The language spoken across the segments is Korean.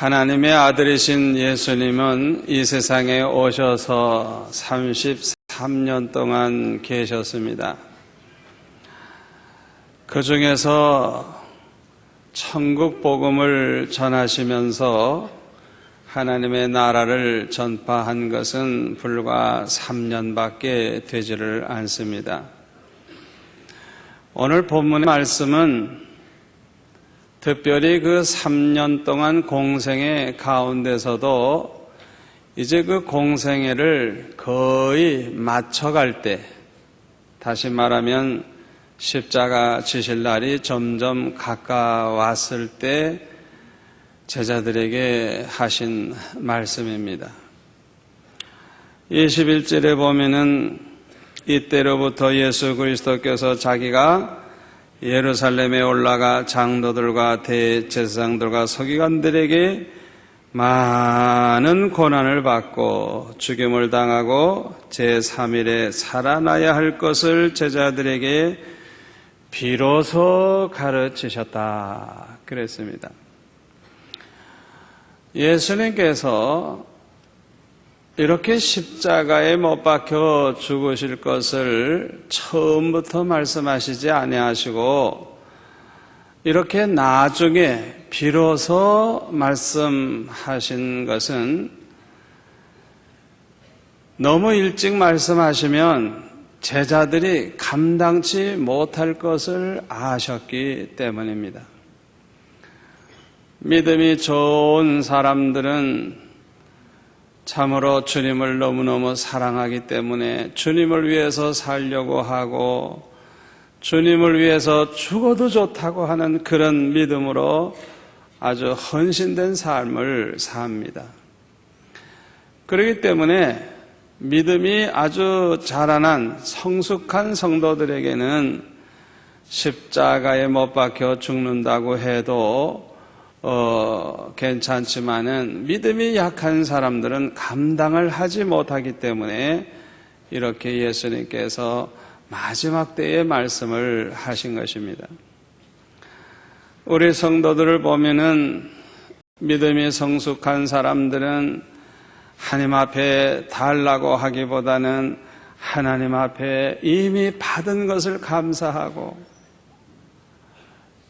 하나님의 아들이신 예수님은 이 세상에 오셔서 33년 동안 계셨습니다. 그 중에서 천국 복음을 전하시면서 하나님의 나라를 전파한 것은 불과 3년밖에 되지를 않습니다. 오늘 본문의 말씀은 특별히 그 3년 동안 공생애 가운데서도 이제 그 공생애를 거의 마쳐갈 때, 다시 말하면 십자가 지실 날이 점점 가까웠을 때 제자들에게 하신 말씀입니다. 21절에 보면은 이때로부터 예수 그리스도께서 자기가 예루살렘에 올라가 장로들과 대제사장들과 서기관들에게 많은 고난을 받고 죽임을 당하고 제3일에 살아나야 할 것을 제자들에게 비로소 가르치셨다 그랬습니다. 예수님께서 이렇게 십자가에 못 박혀 죽으실 것을 처음부터 말씀하시지 아니하시고 이렇게 나중에 비로소 말씀하신 것은 너무 일찍 말씀하시면 제자들이 감당치 못할 것을 아셨기 때문입니다. 믿음이 좋은 사람들은 참으로 주님을 너무너무 사랑하기 때문에 주님을 위해서 살려고 하고 주님을 위해서 죽어도 좋다고 하는 그런 믿음으로 아주 헌신된 삶을 삽니다. 그렇기 때문에 믿음이 아주 자라난 성숙한 성도들에게는 십자가에 못 박혀 죽는다고 해도 괜찮지만은 믿음이 약한 사람들은 감당을 하지 못하기 때문에 이렇게 예수님께서 마지막 때에 말씀을 하신 것입니다. 우리 성도들을 보면은 믿음이 성숙한 사람들은 하나님 앞에 달라고 하기보다는 하나님 앞에 이미 받은 것을 감사하고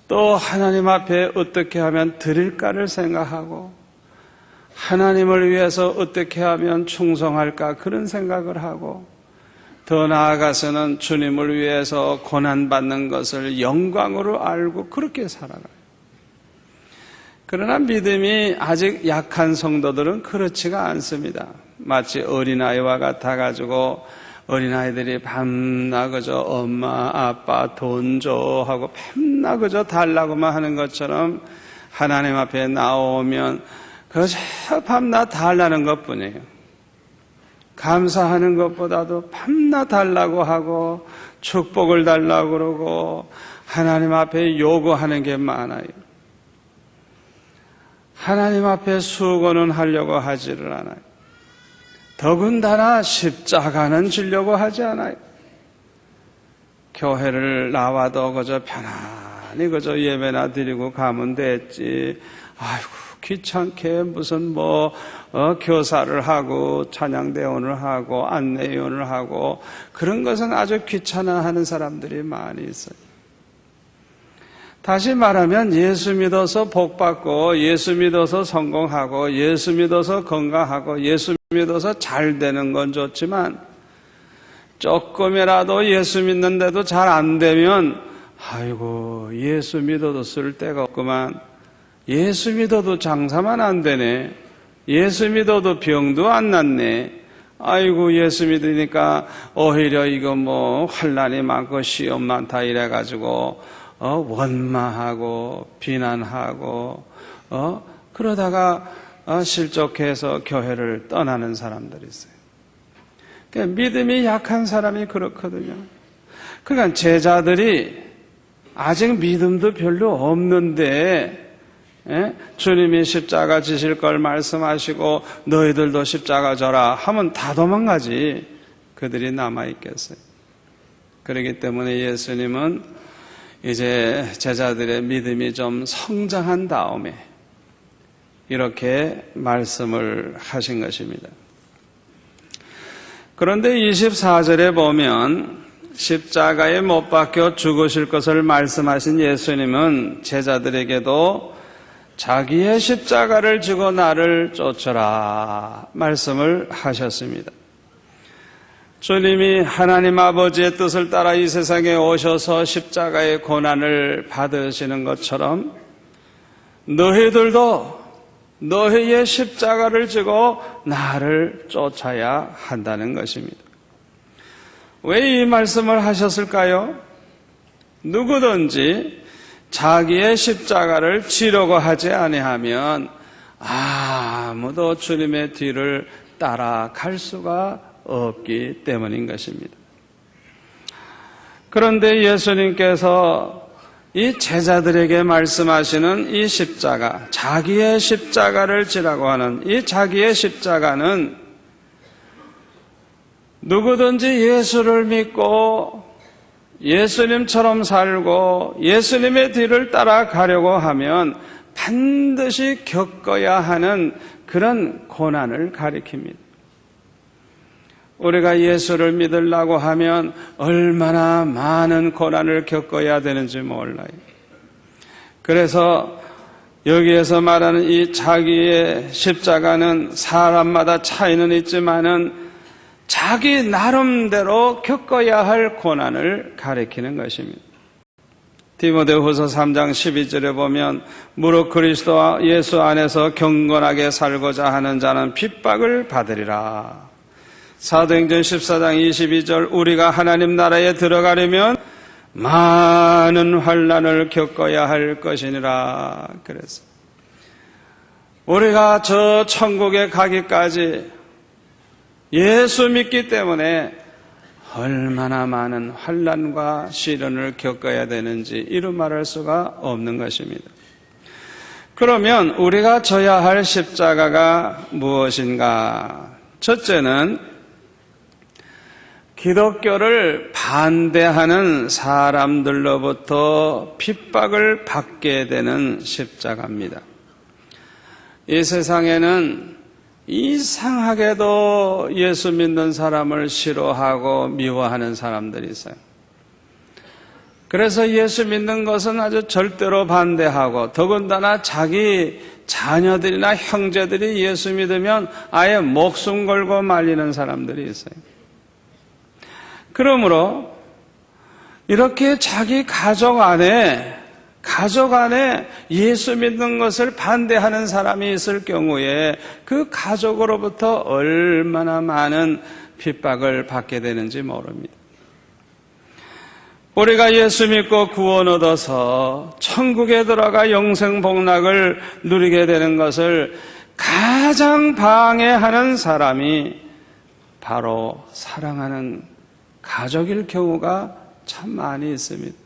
또 하나님 앞에 어떻게 하면 드릴까를 생각하고 하나님을 위해서 어떻게 하면 충성할까 그런 생각을 하고 더 나아가서는 주님을 위해서 고난받는 것을 영광으로 알고 그렇게 살아가요. 그러나 믿음이 아직 약한 성도들은 그렇지가 않습니다. 마치 어린아이와 같아가지고 어린아이들이 밤낮 그저 엄마 아빠 돈 줘 하고 밤낮 그저 달라고만 하는 것처럼 하나님 앞에 나오면 그저 밤낮 달라는 것뿐이에요. 감사하는 것보다도 밤낮 달라고 하고 축복을 달라고 그러고 하나님 앞에 요구하는 게 많아요. 하나님 앞에 수고는 하려고 하지를 않아요. 더군다나 십자가는 지려고 하지 않아요. 교회를 나와도 그저 편안히 그저 예배나 드리고 가면 됐지. 아이고 귀찮게 무슨 교사를 하고 찬양대원을 하고 안내위원을 하고 그런 것은 아주 귀찮아하는 사람들이 많이 있어요. 다시 말하면 예수 믿어서 복받고 예수 믿어서 성공하고 예수 믿어서 건강하고 예수 믿어서 잘 되는 건 좋지만 조금이라도 예수 믿는데도 잘 안 되면 아이고 예수 믿어도 쓸 데가 없구만. 예수 믿어도 장사만 안 되네. 예수 믿어도 병도 안 낫네. 아이고 예수 믿으니까 오히려 이거 환난이 많고 시험 많다 이래가지고 원망하고 비난하고 그러다가 실족해서 교회를 떠나는 사람들이 있어요. 그러니까 믿음이 약한 사람이 그렇거든요. 그러니까 제자들이 아직 믿음도 별로 없는데 주님이 십자가 지실 걸 말씀하시고 너희들도 십자가 져라 하면 다 도망가지 그들이 남아있겠어요. 그렇기 때문에 예수님은 이제 제자들의 믿음이 좀 성장한 다음에 이렇게 말씀을 하신 것입니다. 그런데 24절에 보면 십자가에 못 박혀 죽으실 것을 말씀하신 예수님은 제자들에게도 자기의 십자가를 지고 나를 쫓으라 말씀을 하셨습니다. 주님이 하나님 아버지의 뜻을 따라 이 세상에 오셔서 십자가의 고난을 받으시는 것처럼 너희들도 너희의 십자가를 지고 나를 쫓아야 한다는 것입니다. 왜 이 말씀을 하셨을까요? 누구든지 자기의 십자가를 지려고 하지 아니하면 아무도 주님의 뒤를 따라갈 수가 없기 때문인 것입니다. 그런데 예수님께서 이 제자들에게 말씀하시는 이 십자가, 자기의 십자가를 지라고 하는 이 자기의 십자가는 누구든지 예수를 믿고 예수님처럼 살고 예수님의 뒤를 따라가려고 하면 반드시 겪어야 하는 그런 고난을 가리킵니다. 우리가 예수를 믿으려고 하면 얼마나 많은 고난을 겪어야 되는지 몰라요. 그래서 여기에서 말하는 이 자기의 십자가는 사람마다 차이는 있지만은 자기 나름대로 겪어야 할 고난을 가리키는 것입니다. 디모데후서 3장 12절에 보면 무릇 그리스도와 예수 안에서 경건하게 살고자 하는 자는 핍박을 받으리라. 사도행전 14장 22절 우리가 하나님 나라에 들어가려면 많은 환난을 겪어야 할 것이니라. 그래서 우리가 저 천국에 가기까지 예수 믿기 때문에 얼마나 많은 환난과 시련을 겪어야 되는지 이루 말할 수가 없는 것입니다. 그러면 우리가 져야 할 십자가가 무엇인가? 첫째는 기독교를 반대하는 사람들로부터 핍박을 받게 되는 십자가입니다. 이 세상에는 이상하게도 예수 믿는 사람을 싫어하고 미워하는 사람들이 있어요. 그래서 예수 믿는 것은 아주 절대로 반대하고 더군다나 자기 자녀들이나 형제들이 예수 믿으면 아예 목숨 걸고 말리는 사람들이 있어요. 그러므로 이렇게 자기 가족 안에 예수 믿는 것을 반대하는 사람이 있을 경우에 그 가족으로부터 얼마나 많은 핍박을 받게 되는지 모릅니다. 우리가 예수 믿고 구원 얻어서 천국에 들어가 영생 복락을 누리게 되는 것을 가장 방해하는 사람이 바로 사랑하는 가족일 경우가 참 많이 있습니다.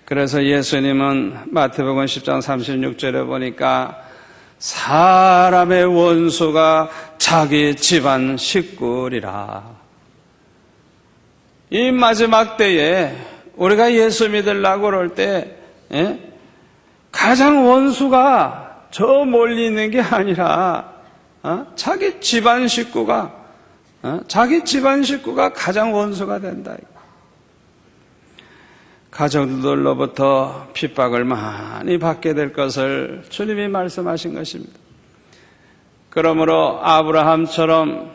그래서 예수님은 마태복음 10장 36절에 보니까 사람의 원수가 자기 집안 식구리라. 이 마지막 때에 우리가 예수 믿으려고 그럴 때 가장 원수가 저 멀리 있는 게 아니라 자기 집안 식구가 가장 원수가 된다. 가족들로부터 핍박을 많이 받게 될 것을 주님이 말씀하신 것입니다. 그러므로 아브라함처럼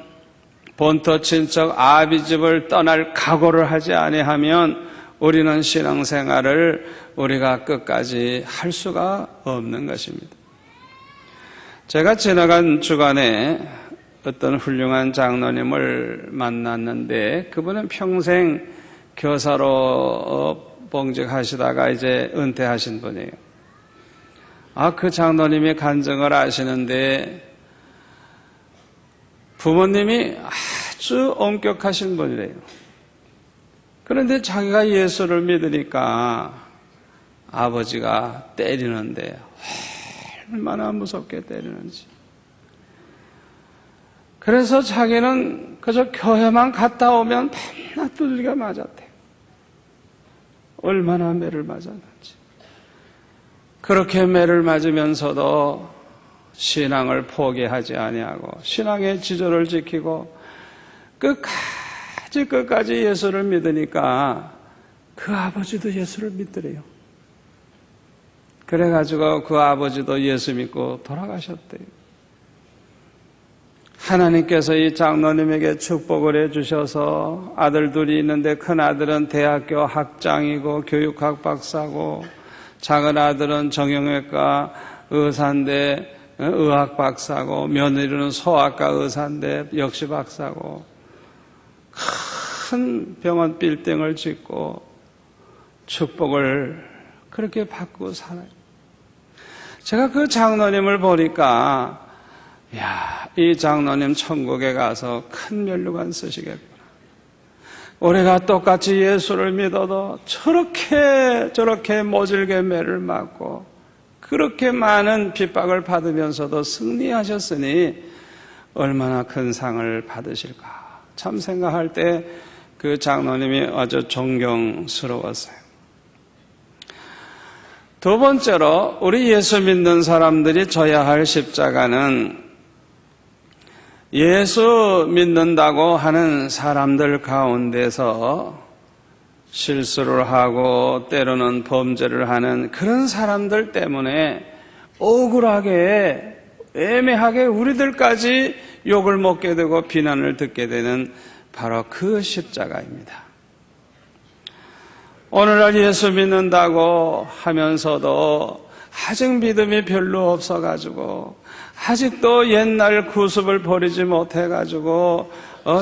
본토 친척 아비집을 떠날 각오를 하지 아니하면 우리는 신앙생활을 우리가 끝까지 할 수가 없는 것입니다. 제가 지나간 주간에 어떤 훌륭한 장로님을 만났는데 그분은 평생 교사로 봉직하시다가 이제 은퇴하신 분이에요. 그 장로님이 간증을 하시는데 부모님이 아주 엄격하신 분이래요. 그런데 자기가 예수를 믿으니까 아버지가 때리는데 얼마나 무섭게 때리는지. 그래서 자기는 그저 교회만 갔다 오면 밤낮 두들겨 맞았대요. 얼마나 매를 맞았는지. 그렇게 매를 맞으면서도 신앙을 포기하지 아니하고 신앙의 지조를 지키고 끝까지 예수를 믿으니까 그 아버지도 예수를 믿더래요. 그래가지고 그 아버지도 예수 믿고 돌아가셨대요. 하나님께서 이 장로님에게 축복을 해주셔서 아들 둘이 있는데 큰 아들은 대학교 학장이고 교육학 박사고 작은 아들은 정형외과 의사인데 의학 박사고 며느리는 소아과 의사인데 역시 박사고 큰 병원 빌딩을 짓고 축복을 그렇게 받고 살아요. 제가 그 장로님을 보니까 이 장로님 천국에 가서 큰 면류관 쓰시겠구나. 우리가 똑같이 예수를 믿어도 저렇게 모질게 매를 맞고 그렇게 많은 핍박을 받으면서도 승리하셨으니 얼마나 큰 상을 받으실까. 참 생각할 때 그 장로님이 아주 존경스러웠어요. 두 번째로 우리 예수 믿는 사람들이 져야 할 십자가는 예수 믿는다고 하는 사람들 가운데서 실수를 하고 때로는 범죄를 하는 그런 사람들 때문에 억울하게 애매하게 우리들까지 욕을 먹게 되고 비난을 듣게 되는 바로 그 십자가입니다. 오늘날 예수 믿는다고 하면서도 아직 믿음이 별로 없어가지고 아직도 옛날 구습을 버리지 못해가지고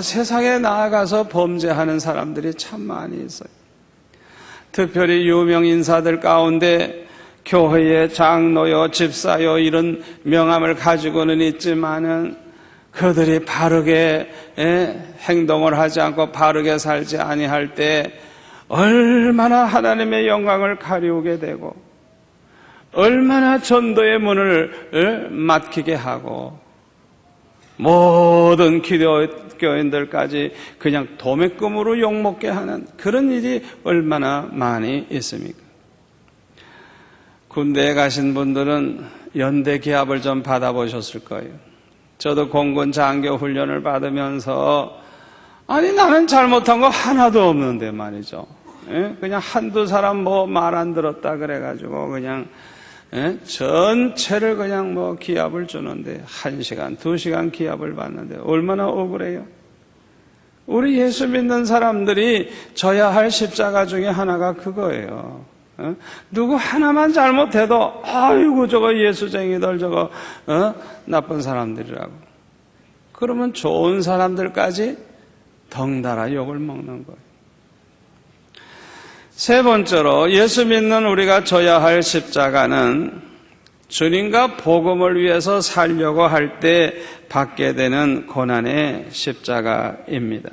세상에 나아가서 범죄하는 사람들이 참 많이 있어요. 특별히 유명 인사들 가운데 교회의 장로요, 집사요 이런 명함을 가지고는 있지만은 그들이 바르게 행동을 하지 않고 바르게 살지 아니할 때 얼마나 하나님의 영광을 가리우게 되고 얼마나 전도의 문을 막히게 하고 모든 기독교인들까지 그냥 도매금으로 욕먹게 하는 그런 일이 얼마나 많이 있습니까? 군대에 가신 분들은 연대 기합을 좀 받아보셨을 거예요. 저도 공군 장교 훈련을 받으면서 아니 나는 잘못한 거 하나도 없는데 말이죠. 그냥 한두 사람 뭐 말 안 들었다 그래가지고 그냥 전체를 그냥 뭐 기합을 주는데 1시간, 2시간 기합을 받는데 얼마나 억울해요. 우리 예수 믿는 사람들이 져야 할 십자가 중에 하나가 그거예요. 누구 하나만 잘못해도 아이고 저거 예수쟁이들 저거 나쁜 사람들이라고. 그러면 좋은 사람들까지 덩달아 욕을 먹는 거예요. 세 번째로 예수 믿는 우리가 져야 할 십자가는 주님과 복음을 위해서 살려고 할 때 받게 되는 고난의 십자가입니다.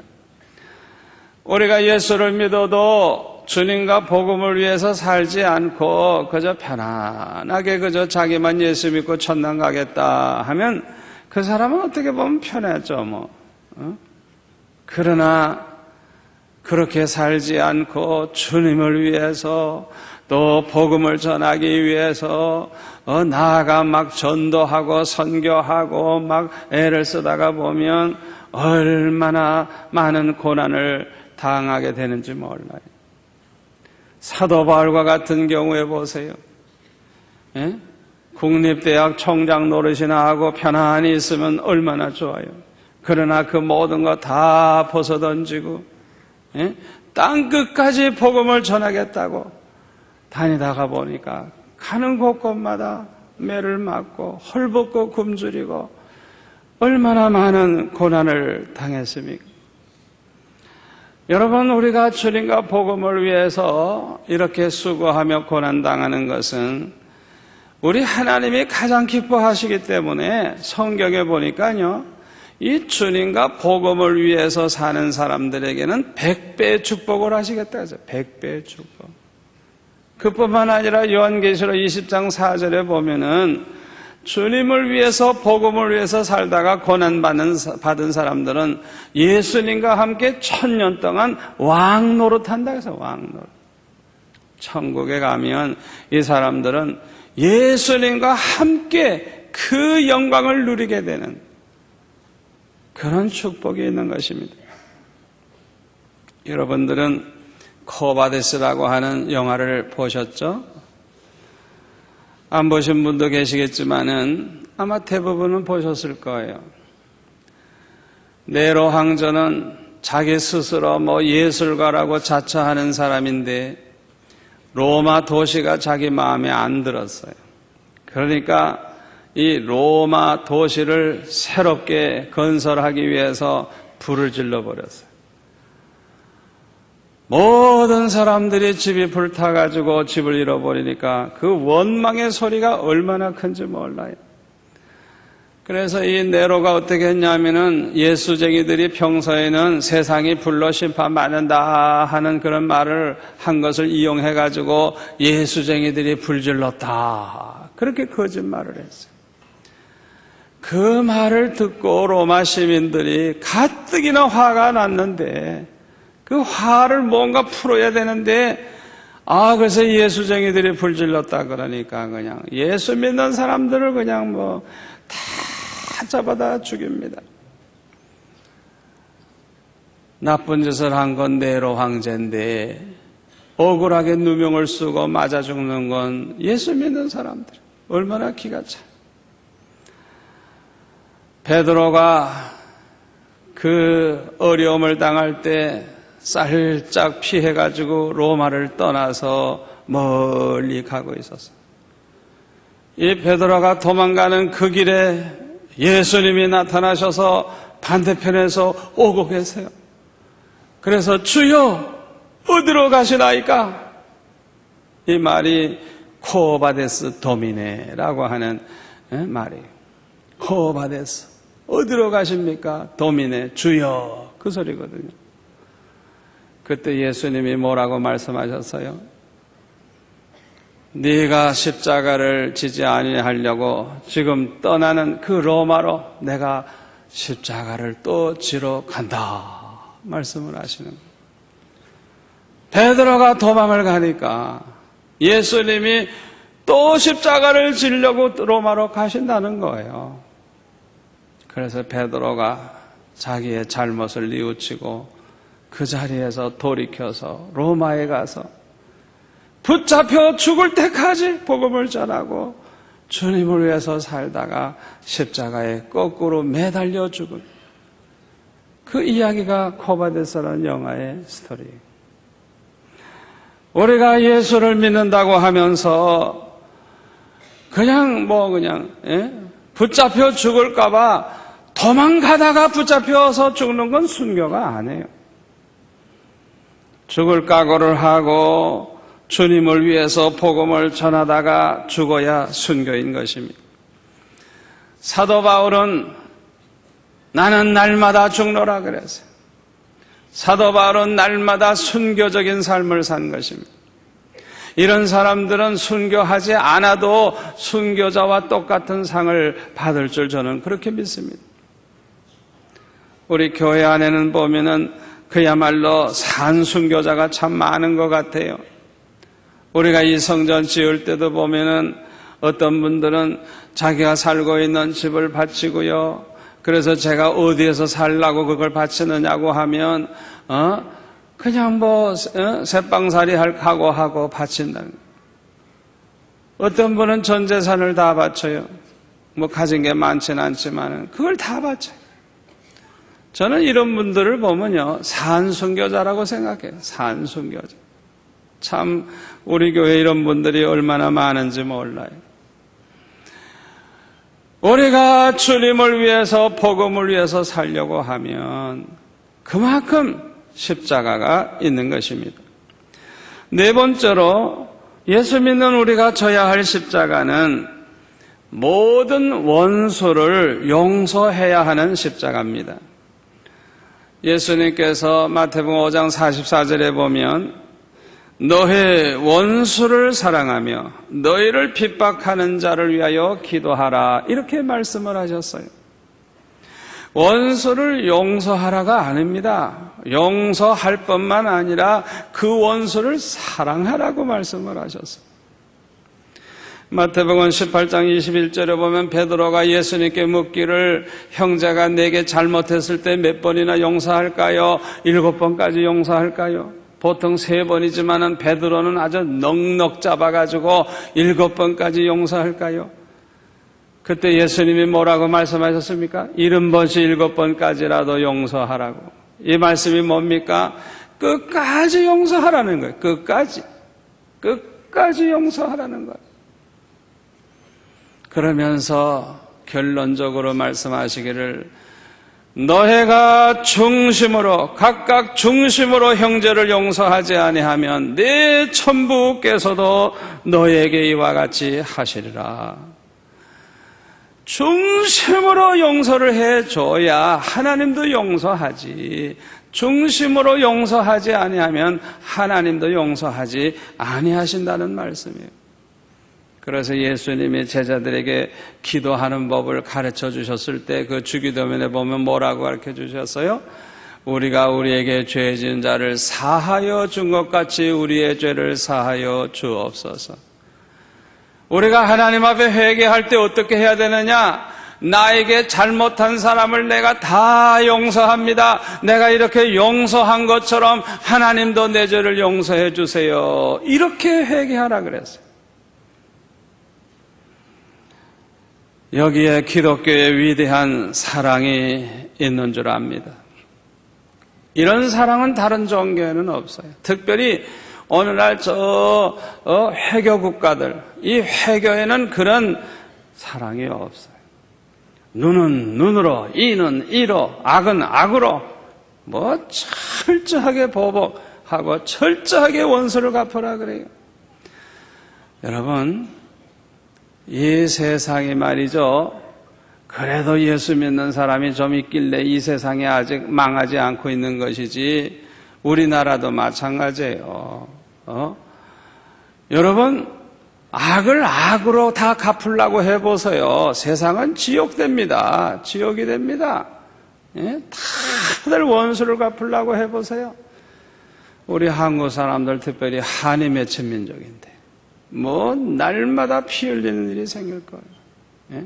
우리가 예수를 믿어도 주님과 복음을 위해서 살지 않고 그저 편안하게 그저 자기만 예수 믿고 천당 가겠다 하면 그 사람은 어떻게 보면 편했죠 뭐. 그러나 그렇게 살지 않고 주님을 위해서 또 복음을 전하기 위해서 나아가 막 전도하고 선교하고 막 애를 쓰다가 보면 얼마나 많은 고난을 당하게 되는지 몰라요. 사도 바울과 같은 경우에 보세요. 국립대학 총장 노릇이나 하고 편안히 있으면 얼마나 좋아요. 그러나 그 모든 거 다 벗어던지고 땅끝까지 복음을 전하겠다고 다니다가 보니까 가는 곳곳마다 매를 맞고 헐벗고 굶주리고 얼마나 많은 고난을 당했습니까? 여러분, 우리가 주님과 복음을 위해서 이렇게 수고하며 고난당하는 것은 우리 하나님이 가장 기뻐하시기 때문에 성경에 보니까요, 이 주님과 복음을 위해서 사는 사람들에게는 100배의 축복을 하시겠다 해서 100배의 축복. 그뿐만 아니라 요한계시록 20장 4절에 보면은 주님을 위해서 복음을 위해서 살다가 고난받은 사람들은 예수님과 함께 1000년 동안 왕노릇한다 해서 왕노릇. 천국에 가면 이 사람들은 예수님과 함께 그 영광을 누리게 되는 그런 축복이 있는 것입니다. 여러분들은 코바데스라고 하는 영화를 보셨죠? 안 보신 분도 계시겠지만은 아마 대부분은 보셨을 거예요. 네로 황제는 자기 스스로 예술가라고 자처하는 사람인데 로마 도시가 자기 마음에 안 들었어요. 그러니까 이 로마 도시를 새롭게 건설하기 위해서 불을 질러버렸어요. 모든 사람들이 집이 불타가지고 집을 잃어버리니까 그 원망의 소리가 얼마나 큰지 몰라요. 그래서 이 네로가 어떻게 했냐면은 예수쟁이들이 평소에는 세상이 불로 심판받는다 하는 그런 말을 한 것을 이용해가지고 예수쟁이들이 불질렀다. 그렇게 거짓말을 했어요. 그 말을 듣고 로마 시민들이 가뜩이나 화가 났는데 그 화를 뭔가 풀어야 되는데 그래서 예수쟁이들이 불질렀다 그러니까 그냥 예수 믿는 사람들을 그냥 다 잡아다 죽입니다. 나쁜 짓을 한 건 네로 황제인데 억울하게 누명을 쓰고 맞아 죽는 건 예수 믿는 사람들. 얼마나 기가 차. 베드로가 그 어려움을 당할 때 살짝 피해가지고 로마를 떠나서 멀리 가고 있었어요. 이 베드로가 도망가는 그 길에 예수님이 나타나셔서 반대편에서 오고 계세요. 그래서 주여 어디로 가시나이까? 이 말이 코바데스 도미네라고 하는 말이에요. 코바데스 어디로 가십니까? 도미네 주여 그 소리거든요. 그때 예수님이 뭐라고 말씀하셨어요? 네가 십자가를 지지 아니하려고 지금 떠나는 그 로마로 내가 십자가를 또 지러 간다 말씀을 하시는 거예요. 베드로가 도망을 가니까 예수님이 또 십자가를 지려고 로마로 가신다는 거예요. 그래서 베드로가 자기의 잘못을 뉘우치고 그 자리에서 돌이켜서 로마에 가서 붙잡혀 죽을 때까지 복음을 전하고 주님을 위해서 살다가 십자가에 거꾸로 매달려 죽은 그 이야기가 코바데스라는 영화의 스토리예요. 우리가 예수를 믿는다고 하면서 그냥 붙잡혀 죽을까봐 도망가다가 붙잡혀서 죽는 건 순교가 아니에요. 죽을 각오를 하고 주님을 위해서 복음을 전하다가 죽어야 순교인 것입니다. 사도 바울은 나는 날마다 죽노라 그랬어요. 사도 바울은 날마다 순교적인 삶을 산 것입니다. 이런 사람들은 순교하지 않아도 순교자와 똑같은 상을 받을 줄 저는 그렇게 믿습니다. 우리 교회 안에는 보면은 그야말로 산순교자가 참 많은 것 같아요. 우리가 이 성전 지을 때도 보면은 어떤 분들은 자기가 살고 있는 집을 바치고요. 그래서 제가 어디에서 살라고 그걸 바치느냐고 하면 그냥 새빵살이 할 각오하고 바친다는 거예요. 어떤 분은 전 재산을 다 바쳐요. 가진 게 많지는 않지만은 그걸 다 바쳐요. 저는 이런 분들을 보면요, 산순교자라고 생각해요. 산순교자. 참 우리 교회 이런 분들이 얼마나 많은지 몰라요. 우리가 주님을 위해서 복음을 위해서 살려고 하면 그만큼 십자가가 있는 것입니다. 네 번째로 예수 믿는 우리가 져야 할 십자가는 모든 원수를 용서해야 하는 십자가입니다. 예수님께서 마태복음 5장 44절에 보면 너의 원수를 사랑하며 너희를 핍박하는 자를 위하여 기도하라 이렇게 말씀을 하셨어요. 원수를 용서하라가 아닙니다. 용서할 뿐만 아니라 그 원수를 사랑하라고 말씀을 하셨어요. 마태복음 18장 21절에 보면 베드로가 예수님께 묻기를 형제가 내게 잘못했을 때 몇 번이나 용서할까요? 7번까지 용서할까요? 보통 3번이지만은 베드로는 아주 넉넉 잡아가지고 7번까지 용서할까요? 그때 예수님이 뭐라고 말씀하셨습니까? 70번씩 7번까지라도 용서하라고. 이 말씀이 뭡니까? 끝까지 용서하라는 거예요. 끝까지 용서하라는 거예요. 그러면서 결론적으로 말씀하시기를 너희가 각각 중심으로 형제를 용서하지 아니하면 내 천부께서도 너희에게 이와 같이 하시리라. 중심으로 용서를 해줘야 하나님도 용서하지. 중심으로 용서하지 아니하면 하나님도 용서하지 아니하신다는 말씀이에요. 그래서 예수님이 제자들에게 기도하는 법을 가르쳐 주셨을 때 그 주기도문에 보면 뭐라고 가르쳐 주셨어요? 우리가 우리에게 죄 지은 자를 사하여 준 것 같이 우리의 죄를 사하여 주옵소서. 우리가 하나님 앞에 회개할 때 어떻게 해야 되느냐? 나에게 잘못한 사람을 내가 다 용서합니다. 내가 이렇게 용서한 것처럼 하나님도 내 죄를 용서해 주세요. 이렇게 회개하라 그랬어요. 여기에 기독교의 위대한 사랑이 있는 줄 압니다. 이런 사랑은 다른 종교에는 없어요. 특별히 오늘날 회교 국가들, 이 회교에는 그런 사랑이 없어요. 눈은 눈으로, 이는 이로, 악은 악으로, 철저하게 보복하고 철저하게 원수를 갚으라 그래요. 여러분, 이 세상이 말이죠. 그래도 예수 믿는 사람이 좀 있길래 이 세상이 아직 망하지 않고 있는 것이지 우리나라도 마찬가지예요. 여러분, 악을 악으로 다 갚으려고 해보세요. 세상은 지옥됩니다. 지옥이 됩니다. 예? 다들 원수를 갚으려고 해보세요. 우리 한국 사람들 특별히 한이 맺힌 민족인데 날마다 피 흘리는 일이 생길 거예요. 예?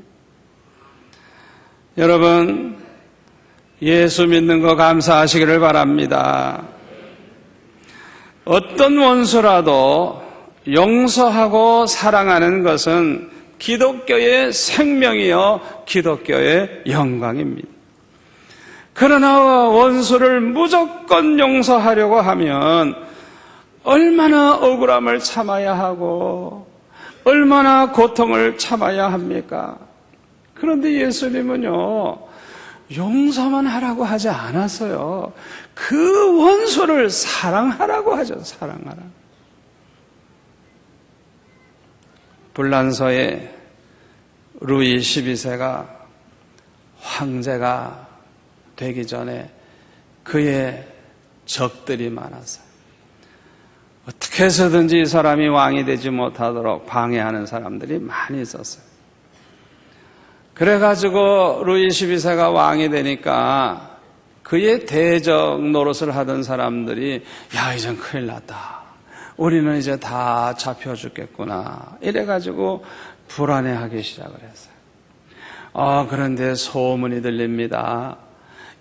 여러분, 예수 믿는 거 감사하시기를 바랍니다. 어떤 원수라도 용서하고 사랑하는 것은 기독교의 생명이요 기독교의 영광입니다. 그러나 원수를 무조건 용서하려고 하면 얼마나 억울함을 참아야 하고 얼마나 고통을 참아야 합니까? 그런데 예수님은요, 용서만 하라고 하지 않았어요. 그 원수를 사랑하라고 하죠. 사랑하라. 불란서에 루이 12세가 황제가 되기 전에 그의 적들이 많았어요. 어떻게 해서든지 이 사람이 왕이 되지 못하도록 방해하는 사람들이 많이 있었어요. 그래가지고 루이 12세가 왕이 되니까 그의 대적 노릇을 하던 사람들이 야, 이젠 큰일 났다. 우리는 이제 다 잡혀 죽겠구나. 이래가지고 불안해하기 시작을 했어요. 그런데 소문이 들립니다.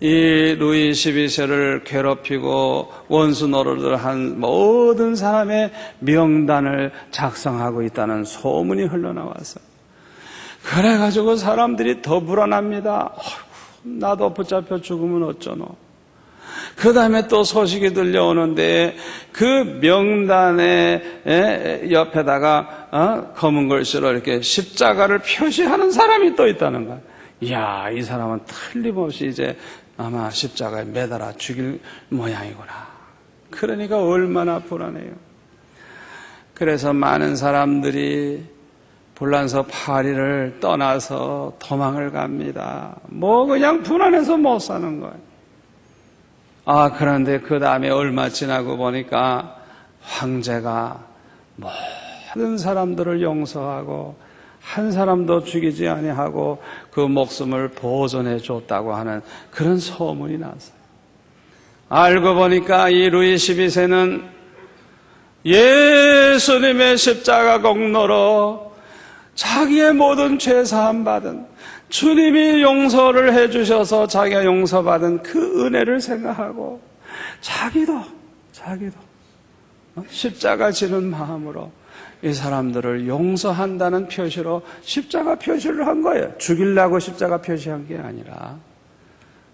이 루이 12세를 괴롭히고 원수 노릇을 한 모든 사람의 명단을 작성하고 있다는 소문이 흘러나왔어요. 그래가지고 사람들이 더 불안합니다. 나도 붙잡혀 죽으면 어쩌노. 그 다음에 또 소식이 들려오는데 그 명단의 옆에다가 검은 글씨로 이렇게 십자가를 표시하는 사람이 또 있다는 거야. 이야, 이 사람은 틀림없이 이제 아마 십자가에 매달아 죽일 모양이구나. 그러니까 얼마나 불안해요. 그래서 많은 사람들이 불란서 파리를 떠나서 도망을 갑니다. 그냥 불안해서 못 사는 거예요. 그런데 그 다음에 얼마 지나고 보니까 황제가 모든 사람들을 용서하고 한 사람도 죽이지 아니하고 그 목숨을 보존해 줬다고 하는 그런 소문이 났어요. 알고 보니까 이 루이 12세는 예수님의 십자가 공로로 자기의 모든 죄 사함 받은 주님이 용서를 해주셔서 자기가 용서받은 그 은혜를 생각하고 자기도 십자가 지는 마음으로 이 사람들을 용서한다는 표시로 십자가 표시를 한 거예요. 죽이려고 십자가 표시한 게 아니라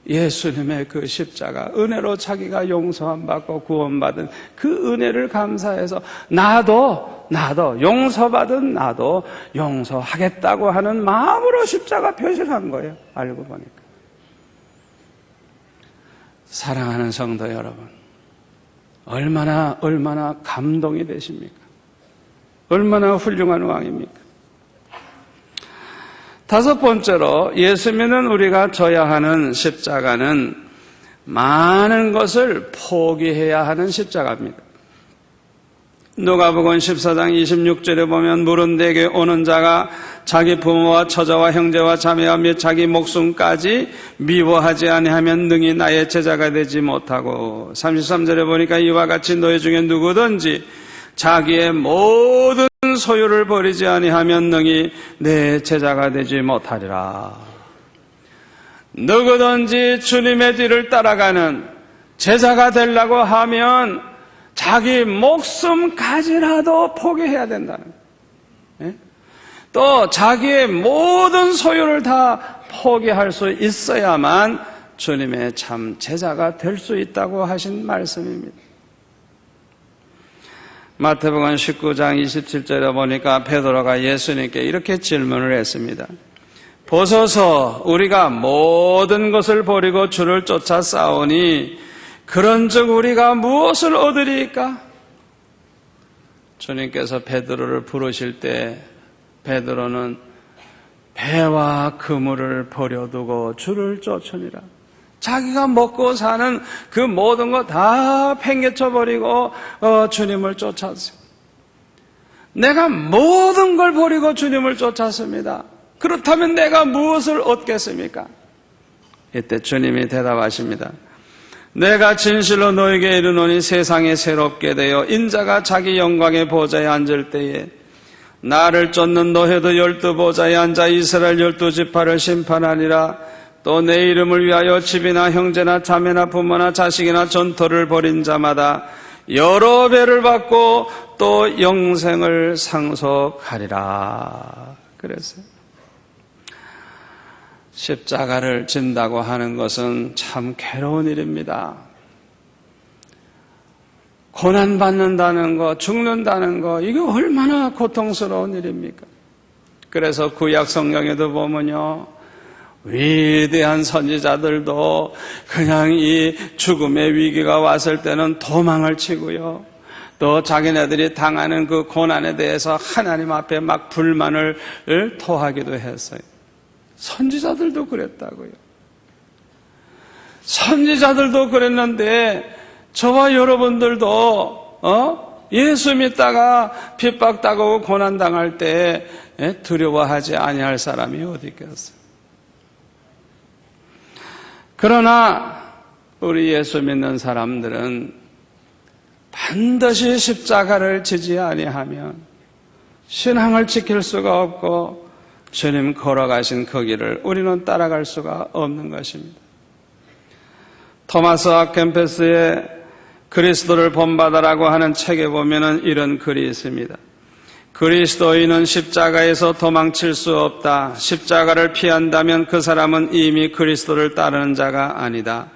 예수님의 그 십자가 은혜로 자기가 용서함 받고 구원받은 그 은혜를 감사해서 나도 용서받은 나도 용서하겠다고 하는 마음으로 십자가 표시를 한 거예요. 알고 보니까. 사랑하는 성도 여러분, 얼마나 감동이 되십니까? 얼마나 훌륭한 왕입니까? 다섯 번째로 예수 믿는 우리가 져야 하는 십자가는 많은 것을 포기해야 하는 십자가입니다. 누가복음 14장 26절에 보면 물은 내게 오는 자가 자기 부모와 처자와 형제와 자매와 및 자기 목숨까지 미워하지 아니하면 능히 나의 제자가 되지 못하고 33절에 보니까 이와 같이 너희 중에 누구든지 자기의 모든 소유를 버리지 아니하면 능히 내 제자가 되지 못하리라. 누구든지 주님의 뒤를 따라가는 제자가 되려고 하면 자기 목숨까지라도 포기해야 된다는 거예요. 또 자기의 모든 소유를 다 포기할 수 있어야만 주님의 참 제자가 될 수 있다고 하신 말씀입니다. 마태복음 19장 27절에 보니까 베드로가 예수님께 이렇게 질문을 했습니다. 보소서 우리가 모든 것을 버리고 주를 쫓아 싸우니 그런즉 우리가 무엇을 얻으리까? 주님께서 베드로를 부르실 때 베드로는 배와 그물을 버려두고 주를 쫓으니라. 자기가 먹고 사는 그 모든 거 다 팽개쳐 버리고 주님을 쫓았어요. 내가 모든 걸 버리고 주님을 쫓았습니다. 그렇다면 내가 무엇을 얻겠습니까? 이때 주님이 대답하십니다. 내가 진실로 너에게 이르노니 세상에 새롭게 되어 인자가 자기 영광의 보좌에 앉을 때에 나를 쫓는 너희도 12보좌에 앉아 이스라엘 12지파를 심판하니라. 또 내 이름을 위하여 집이나 형제나 자매나 부모나 자식이나 전토를 벌인 자마다 여러 배를 받고 또 영생을 상속하리라. 그랬어요. 십자가를 진다고 하는 것은 참 괴로운 일입니다. 고난받는다는 거, 죽는다는 거, 이게 얼마나 고통스러운 일입니까? 그래서 구약 성경에도 보면요, 위대한 선지자들도 그냥 이 죽음의 위기가 왔을 때는 도망을 치고요, 또 자기네들이 당하는 그 고난에 대해서 하나님 앞에 막 불만을 토하기도 했어요. 선지자들도 그랬다고요. 선지자들도 그랬는데 저와 여러분들도 예수 믿다가 핍박당하고 고난당할 때 두려워하지 아니할 사람이 어디 있겠어요. 그러나 우리 예수 믿는 사람들은 반드시 십자가를 지지 아니하면 신앙을 지킬 수가 없고 주님 걸어가신 그 길을 우리는 따라갈 수가 없는 것입니다. 토마스 아켄페스의 그리스도를 본받아라고 하는 책에 보면은 이런 글이 있습니다. 그리스도인은 십자가에서 도망칠 수 없다. 십자가를 피한다면 그 사람은 이미 그리스도를 따르는 자가 아니다.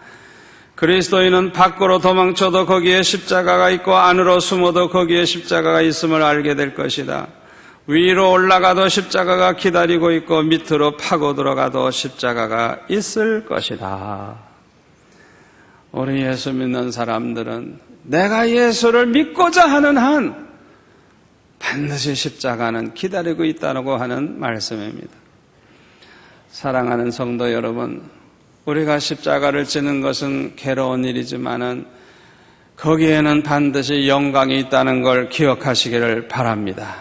그리스도인은 밖으로 도망쳐도 거기에 십자가가 있고 안으로 숨어도 거기에 십자가가 있음을 알게 될 것이다. 위로 올라가도 십자가가 기다리고 있고 밑으로 파고 들어가도 십자가가 있을 것이다. 우리 예수 믿는 사람들은 내가 예수를 믿고자 하는 한 반드시 십자가는 기다리고 있다고 하는 말씀입니다. 사랑하는 성도 여러분, 우리가 십자가를 지는 것은 괴로운 일이지만은 거기에는 반드시 영광이 있다는 걸 기억하시기를 바랍니다.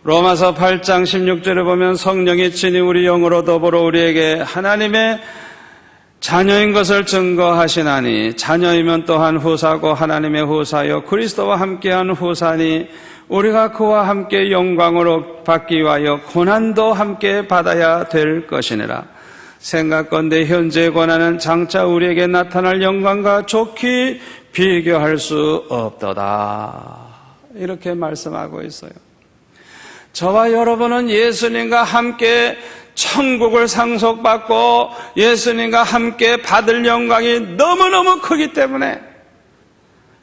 로마서 8장 16절에 보면 성령이 친히 우리 영으로 더불어 우리에게 하나님의 자녀인 것을 증거하시나니 자녀이면 또한 후사고 하나님의 후사여 그리스도와 함께한 후사니 우리가 그와 함께 영광으로 받기 위하여 고난도 함께 받아야 될 것이니라. 생각건대 현재의 고난은 장차 우리에게 나타날 영광과 좋게 비교할 수 없도다. 이렇게 말씀하고 있어요. 저와 여러분은 예수님과 함께 천국을 상속받고 예수님과 함께 받을 영광이 너무너무 크기 때문에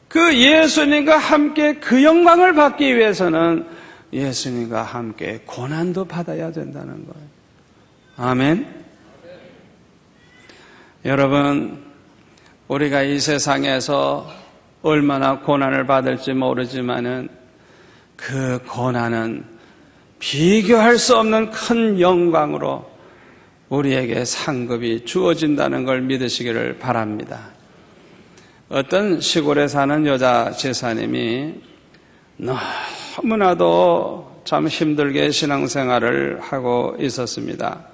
그 예수님과 함께 그 영광을 받기 위해서는 예수님과 함께 고난도 받아야 된다는 거예요. 아멘. 여러분, 우리가 이 세상에서 얼마나 고난을 받을지 모르지만은 그 고난은 비교할 수 없는 큰 영광으로 우리에게 상급이 주어진다는 걸 믿으시기를 바랍니다. 어떤 시골에 사는 여자 제사님이 너무나도 참 힘들게 신앙생활을 하고 있었습니다.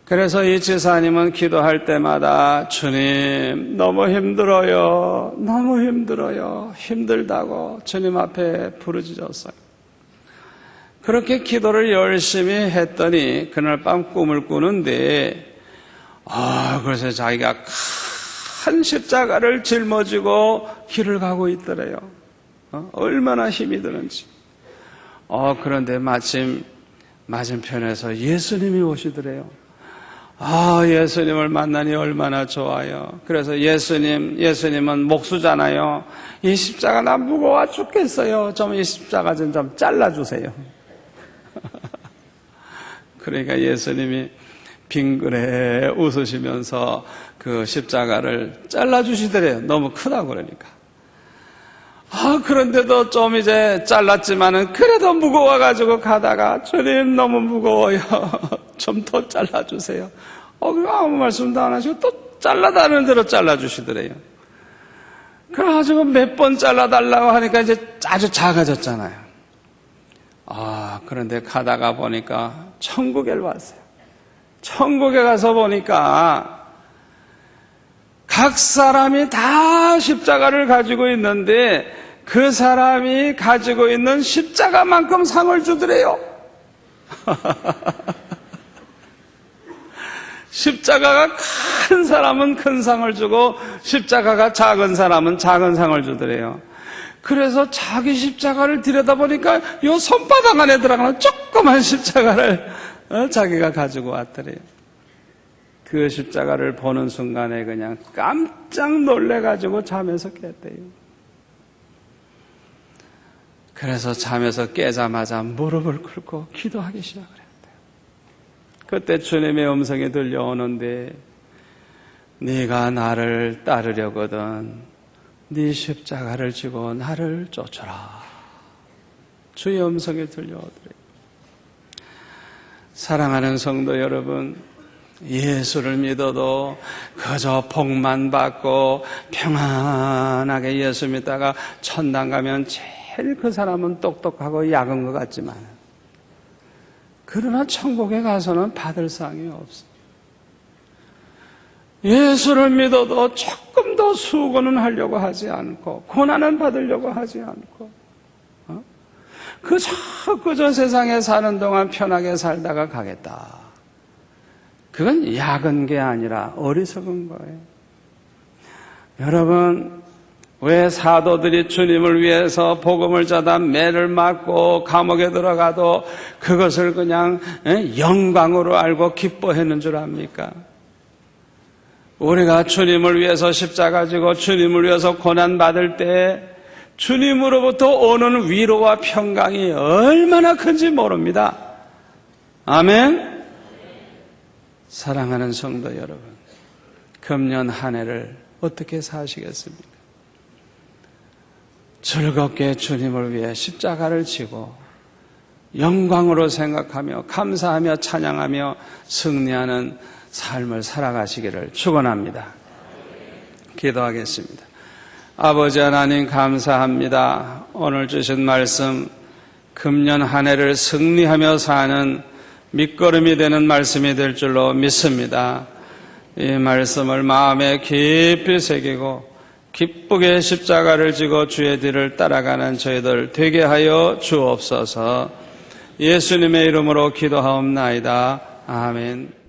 그래서 이 제사님은 기도할 때마다 주님 너무 힘들어요. 너무 힘들어요. 힘들다고 주님 앞에 부르짖었어요. 그렇게 기도를 열심히 했더니 그날 밤 꿈을 꾸는데 그래서 자기가 큰 십자가를 짊어지고 길을 가고 있더래요. 얼마나 힘이 드는지. 그런데 마침 맞은편에서 예수님이 오시더래요. 예수님을 만나니 얼마나 좋아요. 그래서 예수님은 목수잖아요. 이 십자가 나 무거워 죽겠어요. 좀 이 십자가 좀 잘라주세요. 그러니까 예수님이 빙그레 웃으시면서 그 십자가를 잘라주시더래요. 너무 크다고 그러니까. 그런데도 좀 이제 잘랐지만은 그래도 무거워가지고 가다가 주님 너무 무거워요. 좀 더 잘라주세요. 아무 말씀도 안 하시고 또 잘라다는 대로 잘라주시더래요. 그래가지고 몇 번 잘라달라고 하니까 이제 아주 작아졌잖아요. 그런데 가다가 보니까 천국에 왔어요. 천국에 가서 보니까 각 사람이 다 십자가를 가지고 있는데 그 사람이 가지고 있는 십자가만큼 상을 주더래요. 십자가가 큰 사람은 큰 상을 주고 십자가가 작은 사람은 작은 상을 주더래요. 그래서 자기 십자가를 들여다보니까 요 손바닥 안에 들어가는 조그만 십자가를 자기가 가지고 왔더래요. 그 십자가를 보는 순간에 그냥 깜짝 놀래가지고 잠에서 깼대요. 그래서 잠에서 깨자마자 무릎을 꿇고 기도하기 시작을 했대요. 그때 주님의 음성이 들려오는데 네가 나를 따르려거든 네 십자가를 지고 나를 쫓아라. 주의 음성이 들려오더래요. 사랑하는 성도 여러분, 예수를 믿어도 그저 복만 받고 평안하게 예수 믿다가 천당 가면 제일 그 사람은 똑똑하고 약은 것 같지만 그러나 천국에 가서는 받을 상이 없어요. 예수를 믿어도 조금 더 수고는 하려고 하지 않고 고난은 받으려고 하지 않고 그저 세상에 사는 동안 편하게 살다가 가겠다. 그건 약은 게 아니라 어리석은 거예요. 여러분, 왜 사도들이 주님을 위해서 복음을 전하다 매를 맞고 감옥에 들어가도 그것을 그냥 영광으로 알고 기뻐했는 줄 압니까? 우리가 주님을 위해서 십자가 지고 주님을 위해서 고난받을 때 주님으로부터 오는 위로와 평강이 얼마나 큰지 모릅니다. 아멘. 사랑하는 성도 여러분, 금년 한 해를 어떻게 사시겠습니까? 즐겁게 주님을 위해 십자가를 지고 영광으로 생각하며 감사하며 찬양하며 승리하는 삶을 살아가시기를 축원합니다. 기도하겠습니다. 아버지 하나님 감사합니다. 오늘 주신 말씀 금년 한 해를 승리하며 사는 밑거름이 되는 말씀이 될 줄로 믿습니다. 이 말씀을 마음에 깊이 새기고 기쁘게 십자가를 지고 주의 뒤를 따라가는 저희들 되게 하여 주옵소서. 예수님의 이름으로 기도하옵나이다. 아멘.